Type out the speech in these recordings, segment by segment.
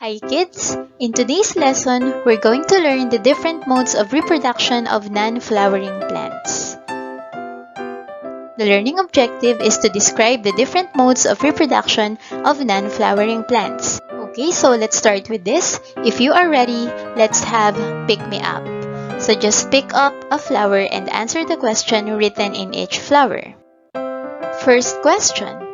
Hi kids! In today's lesson, we're going to learn the different modes of reproduction of non-flowering plants. The learning objective is to describe the different modes of reproduction of non-flowering plants. Okay, so let's start with this. If you are ready, let's have Pick Me Up. So just pick up a flower and answer the question written in each flower. First question.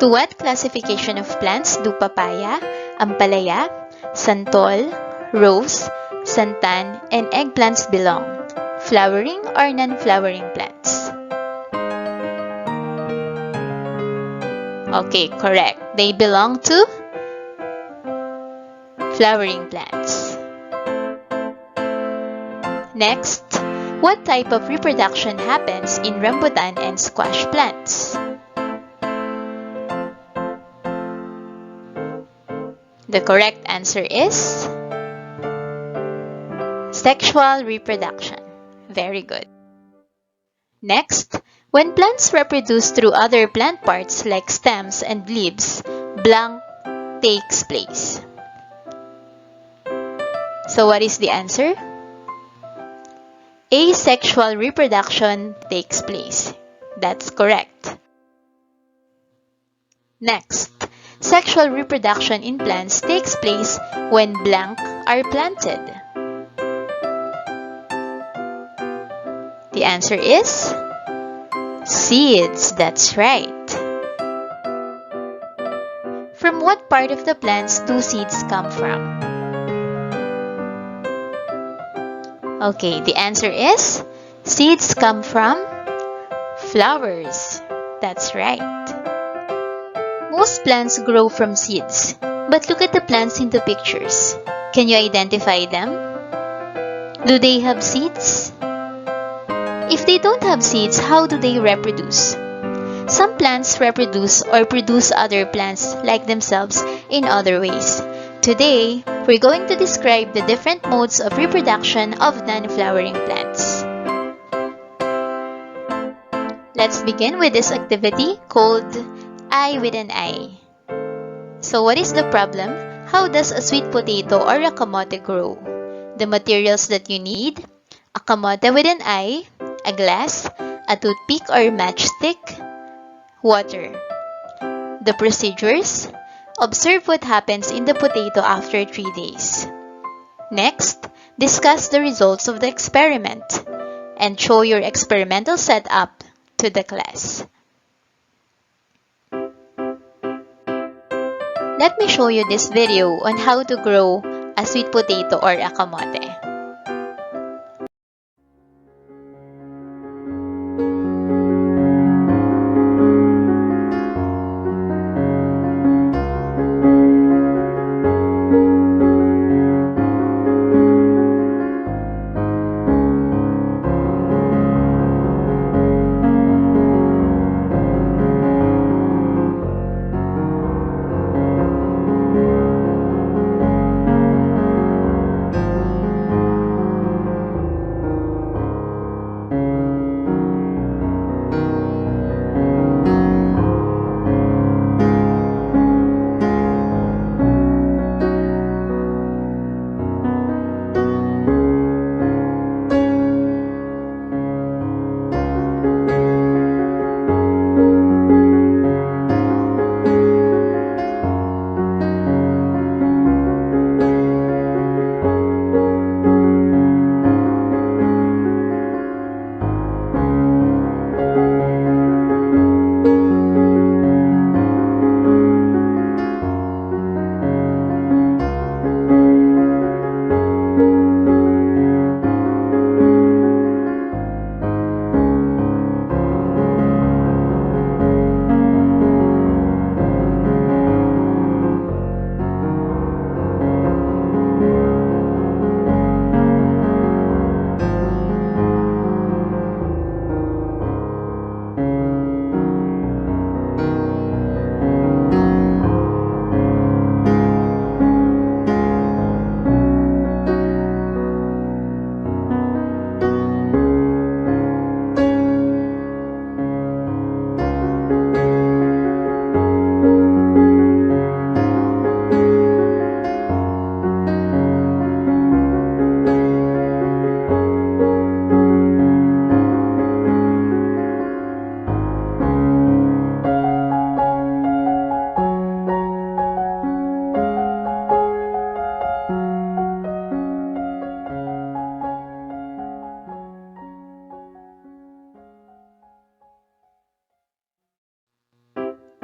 To what classification of plants do papaya, ampalaya, santol, rose, santan, and eggplants belong? Flowering or non-flowering plants? Okay, correct. They belong to flowering plants. Next, what type of reproduction happens in rambutan and squash plants? The correct answer is sexual reproduction. Very good. Next, when plants reproduce through other plant parts like stems and leaves, blank takes place. So what is the answer? Asexual reproduction takes place. That's correct. Next, sexual reproduction in plants takes place when blank are planted. The answer is seeds. That's right. From what part of the plants do seeds come from? Okay, the answer is seeds come from flowers. That's right. Most plants grow from seeds, but look at the plants in the pictures. Can you identify them? Do they have seeds? If they don't have seeds, how do they reproduce? Some plants reproduce or produce other plants like themselves in other ways. Today, we're going to describe the different modes of reproduction of non-flowering plants. Let's begin with this activity called Eye with an Eye. So what is the problem? How does a sweet potato or a kamote grow? The materials that you need: a kamote with an eye, a glass, a toothpick or matchstick, water. The procedures: observe what happens in the potato after 3 days. Next, discuss the results of the experiment and show your experimental setup to the class. Let me show you this video on how to grow a sweet potato or a kamote.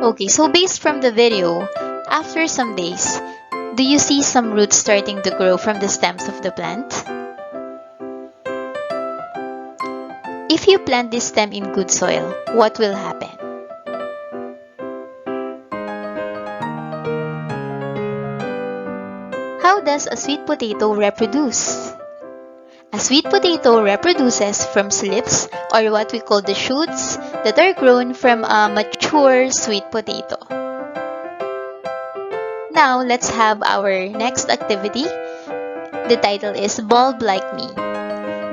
Okay, so based from the video, after some days, do you see some roots starting to grow from the stems of the plant? If you plant this stem in good soil, what will happen? How does a sweet potato reproduce? A sweet potato reproduces from slips, or what we call the shoots, that are grown from a mature sweet potato. Now, let's have our next activity. The title is Bulb Like Me.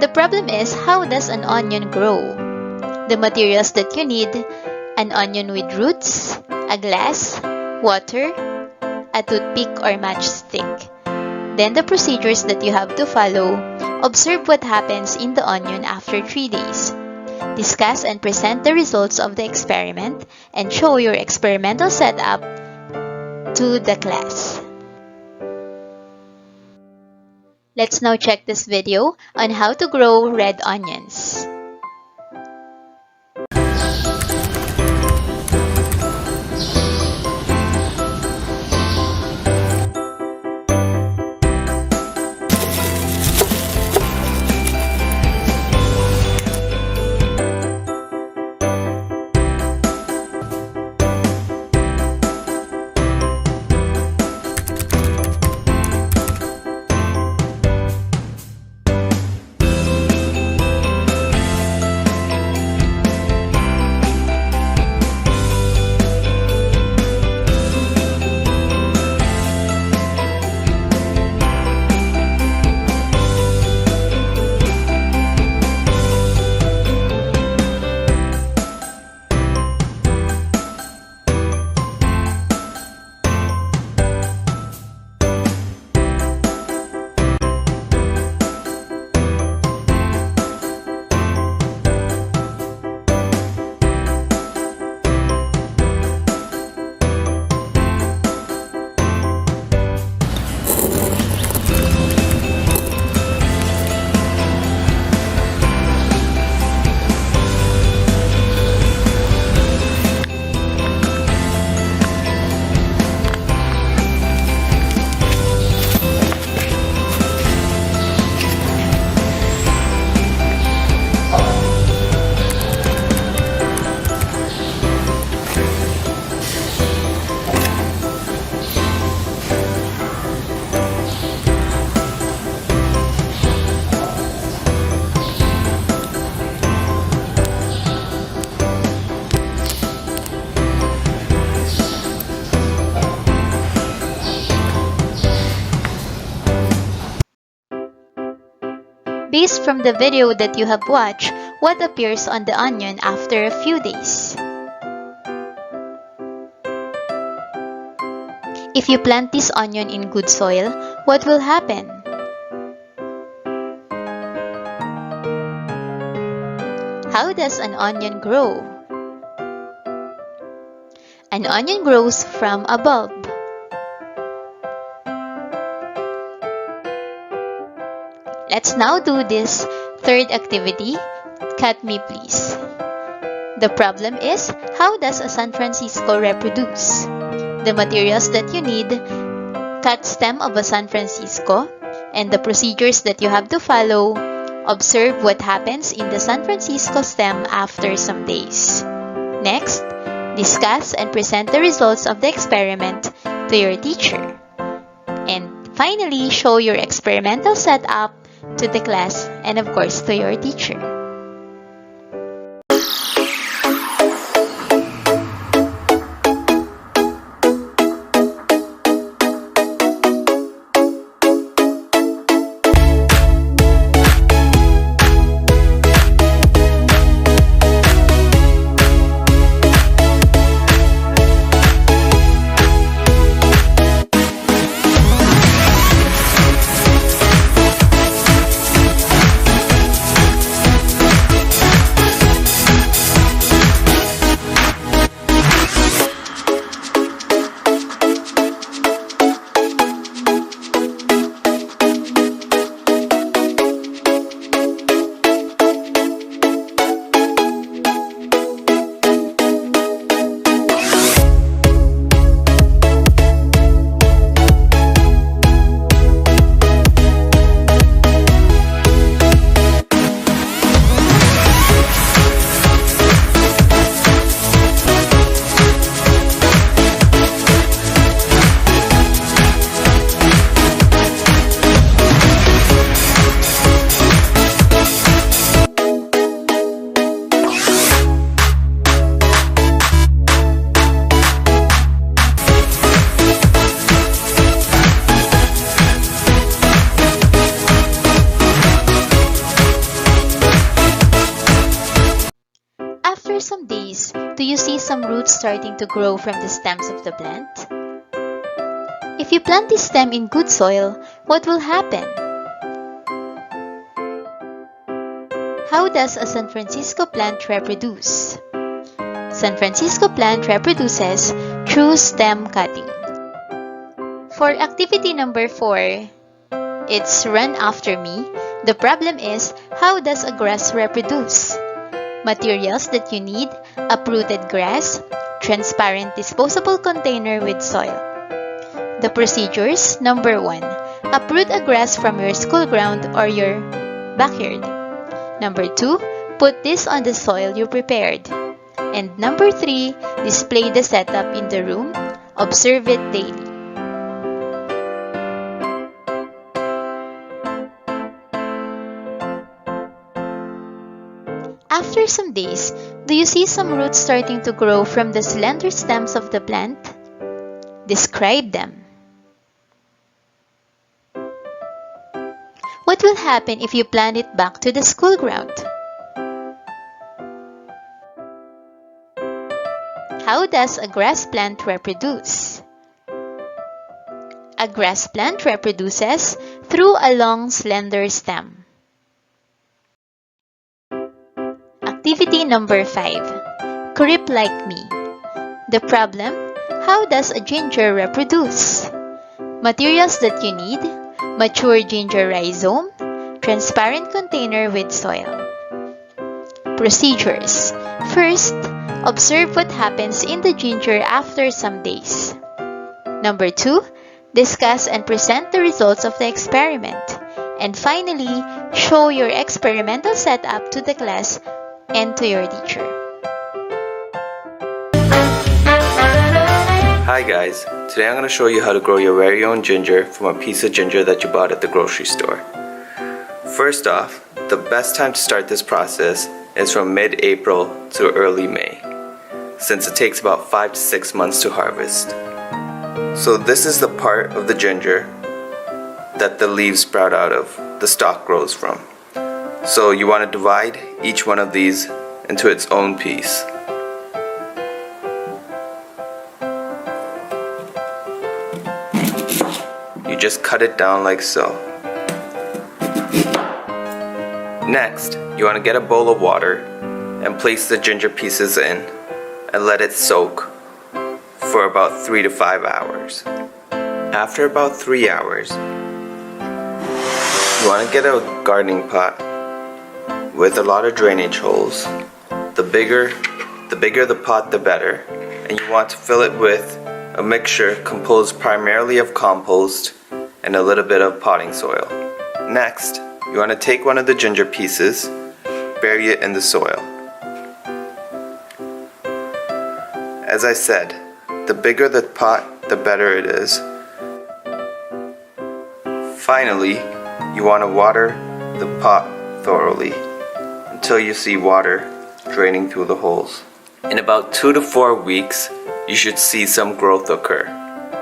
The problem is, how does an onion grow? The materials that you need: an onion with roots, a glass, water, a toothpick or matchstick. Then the procedures that you have to follow: observe what happens in the onion after 3 days. Discuss and present the results of the experiment and show your experimental setup to the class. Let's now check this video on how to grow red onions. Based from the video that you have watched, what appears on the onion after a few days? If you plant this onion in good soil, what will happen? How does an onion grow? An onion grows from a bulb. Let's now do this third activity. Cut me please. The problem is, how does a San Francisco reproduce? The materials that you need: cut stem of a San Francisco, and the procedures that you have to follow: observe what happens in the San Francisco stem after some days. Next, discuss and present the results of the experiment to your teacher. And finally, show your experimental setup to the class and of course to your teacher. do you see some roots starting to grow from the stems of the plant? If you plant this stem in good soil, what will happen? How does a San Francisco plant reproduce? San Francisco plant reproduces through stem cutting. For activity number 4, it's run after me. The problem is, how does a grass reproduce? Materials that you need: uprooted grass, transparent disposable container with soil. The procedures: number 1, uproot a grass from your school ground or your backyard. Number 2, put this on the soil you prepared. And number 3, display the setup in the room. Observe it daily. After some days, do you see some roots starting to grow from the slender stems of the plant? Describe them. What will happen if you plant it back to the school ground? How does a grass plant reproduce? A grass plant reproduces through a long, slender stem. Activity number 5. Creep like me. The problem: how does a ginger reproduce? Materials that you need: mature ginger rhizome, transparent container with soil. Procedures: first, observe what happens in the ginger after some days. Number 2, discuss and present the results of the experiment. And finally, show your experimental setup to the class and to your teacher. Hi guys, today I'm going to show you how to grow your very own ginger from a piece of ginger that you bought at the grocery store. First off, the best time to start this process is from mid-April to early May, since it takes about 5 to 6 months to harvest. So this is the part of the ginger that the leaves sprout out of, the stalk grows from. So you want to divide each one of these into its own piece. You just cut it down like so. Next, you want to get a bowl of water and place the ginger pieces in and let it soak for about 3 to 5 hours. After about 3 hours, you want to get a gardening pot with a lot of drainage holes. The bigger the pot, the better. And you want to fill it with a mixture composed primarily of compost and a little bit of potting soil. Next, you want to take one of the ginger pieces, bury it in the soil. As I said, the bigger the pot, the better it is. Finally, you want to water the pot thoroughly until you see water draining through the holes. In about 2 to 4 weeks, you should see some growth occur.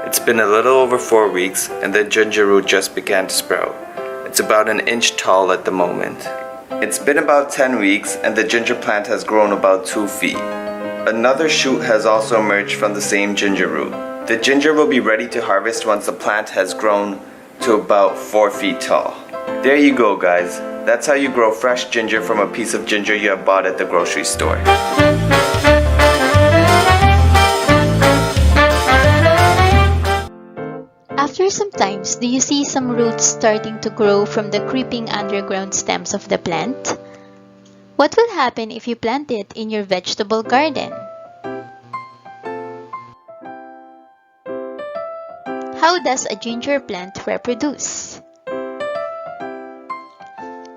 It's been a little over 4 weeks and the ginger root just began to sprout. It's about 1 inch tall at the moment. It's been about 10 weeks and the ginger plant has grown about 2 feet. Another shoot has also emerged from the same ginger root. The ginger will be ready to harvest once the plant has grown to about 4 feet tall. There you go guys. That's how you grow fresh ginger from a piece of ginger you have bought at the grocery store. After some time, do you see some roots starting to grow from the creeping underground stems of the plant? What will happen if you plant it in your vegetable garden? How does a ginger plant reproduce?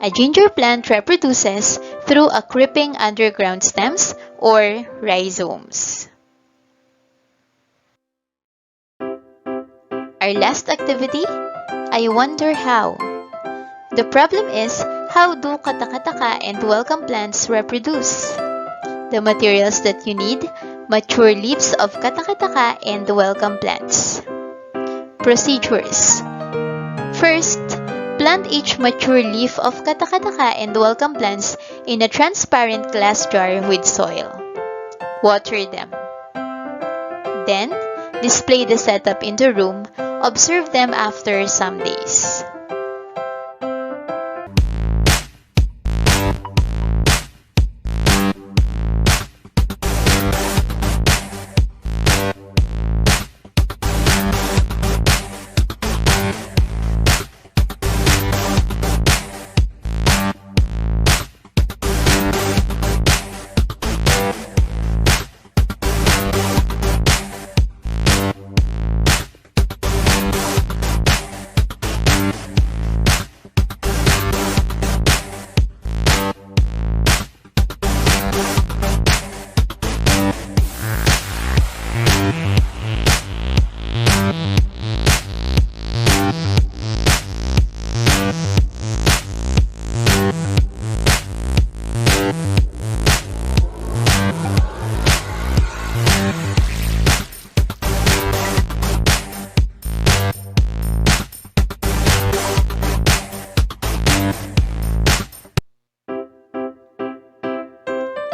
A ginger plant reproduces through a creeping underground stems or rhizomes. Our last activity, I wonder how. The problem is, how do Kotahitanga and welcome plants reproduce? The materials that you need: mature leaves of Kotahitanga and welcome plants. Procedures: first, plant each mature leaf of Kotahitanga and welcome plants in a transparent glass jar with soil. Water them. Then, display the setup in the room. Observe them after some days.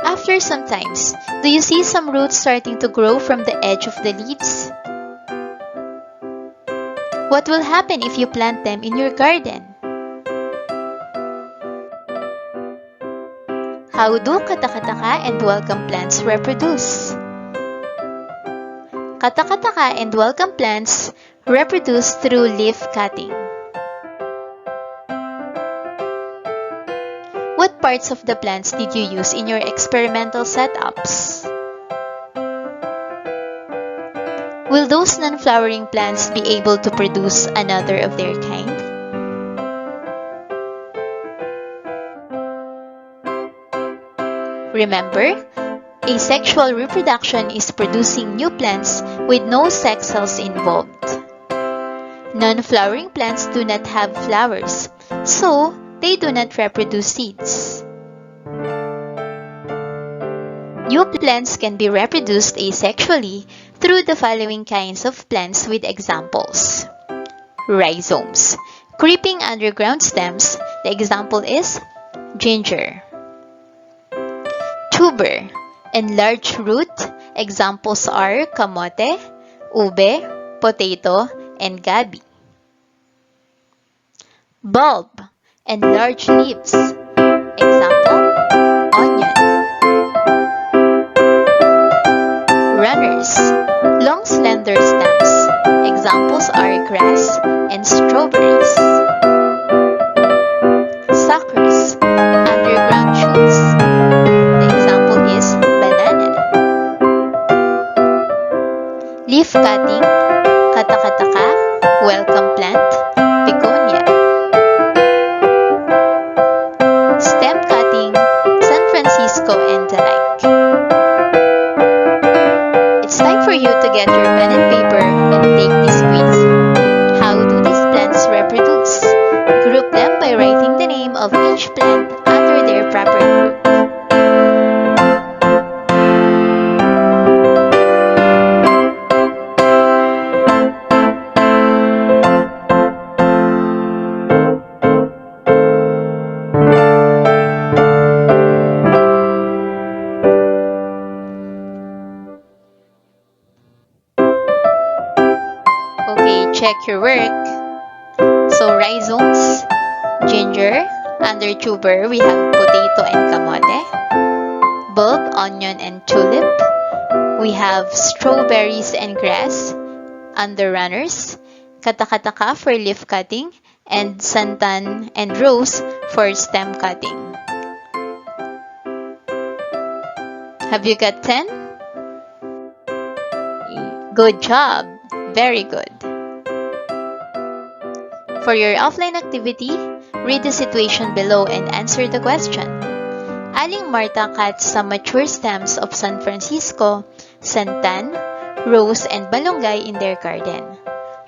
After some times, do you see some roots starting to grow from the edge of the leaves? What will happen if you plant them in your garden? How do Kotahitanga and welcome plants reproduce? Kotahitanga and welcome plants reproduce through leaf cutting. What parts of the plants did you use in your experimental setups? Will those non-flowering plants be able to produce another of their kind? Remember, asexual reproduction is producing new plants with no sex cells involved. Non-flowering plants do not have flowers, so they do not reproduce seeds. New plants can be reproduced asexually through the following kinds of plants with examples. Rhizomes, creeping underground stems. The example is ginger. Tuber, enlarged root. Examples are kamote, ube, potato, and gabi. Bulb, enlarged leaves. Example, onion. Runners, long slender stems. Examples are grass and strawberries. Suckers, underground shoots. The example is banana. Leaf cutting, Kotahitanga, welcome plant, begonia. Stem cutting, San Francisco and the like. It's time for you to get your pen and paper and take this quiz. How do these plants reproduce? Group them by writing the name of each plant under their proper group. Okay, check your work. So, rhizomes, ginger. Under tuber, we have potato and kamote. Bulb, onion, and tulip. We have strawberries and grass. Under runners, Kotahitanga for leaf cutting, and santan and rose for stem cutting. Have you got 10? Good job! Very good. For your offline activity, read the situation below and answer the question. Aling Marta cuts some mature stems of San Francisco, santan, rose, and balonggay in their garden.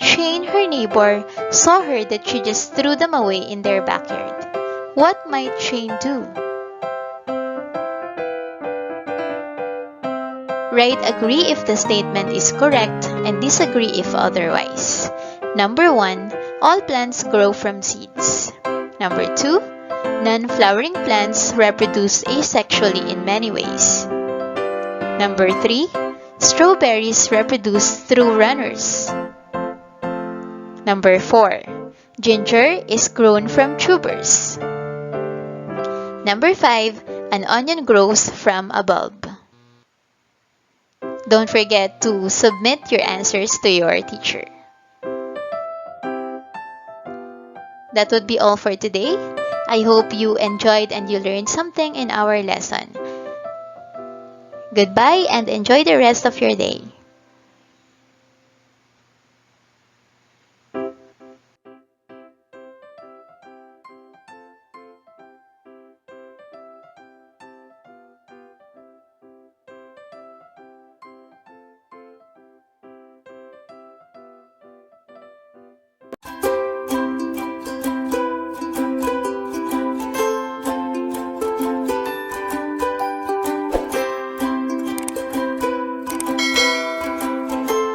Shane, her neighbor, saw her that she just threw them away in their backyard. What might Shane do? Write agree if the statement is correct and disagree if otherwise. Number 1, all plants grow from seeds. Number 2, non-flowering plants reproduce asexually in many ways. Number 3. Strawberries reproduce through runners. Number 4. Ginger is grown from tubers. Number 5. An onion grows from a bulb. Don't forget to submit your answers to your teacher. That would be all for today. I hope you enjoyed and you learned something in our lesson. Goodbye and enjoy the rest of your day.